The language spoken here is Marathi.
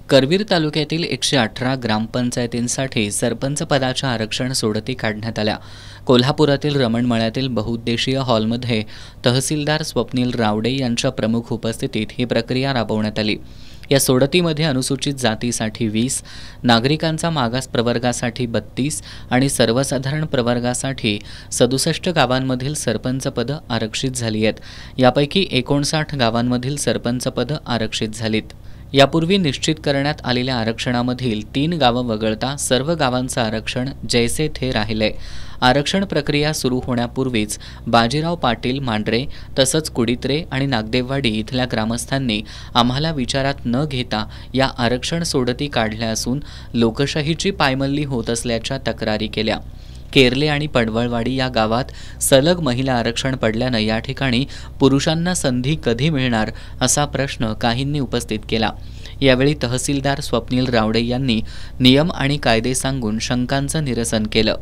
करवीर तालुक्यातील 118 ग्रामपंचायतींसाठी सरपंच पदाच्या आरक्षण सोडती काढण्यात आल्या। कोल्हापुरातील रमणमळ्यातील बहुउद्देशीय हॉलमध्ये तहसीलदार स्वप्नील रावडे यांच्या प्रमुख उपस्थितीत ही प्रक्रिया राबवण्यात आली। या सोडतीमध्ये अनुसूचित जातीसाठी 20, नागरिकांचा मागास प्रवर्गासाठी 32 आणि सर्वसाधारण प्रवर्गासाठी 67 गावांमधील सरपंच पद आरक्षित झाली आहेत। यापैकी 59 गावांमधील सरपंच पद आरक्षित झालीत। यापूर्वी निश्चित करण्यात आलेल्या आरक्षणामधील 3 गावं वगळता सर्व गावांचं आरक्षण जैसे थे राहिले। आरक्षण प्रक्रिया सुरू होण्यापूर्वीच बाजीराव पाटील मांढरे तसंच कुडित्रे आणि नागदेववाडी इथल्या ग्रामस्थांनी आम्हाला विचारात न घेता या आरक्षण सोडती काढल्या असून लोकशाहीची पायमल्ली होत असल्याच्या तक्रारी केल्या। केरले आणि पडवळवाडी या गावात सलग महिला आरक्षण पडल्यानं या ठिकाणी पुरुषांना संधी कधी मिळणार असा प्रश्न काहींनी उपस्थित केला। यावेळी तहसीलदार स्वप्नील रावडे यांनी नियम आणि कायदे सांगून शंकांचं निरसन केलं।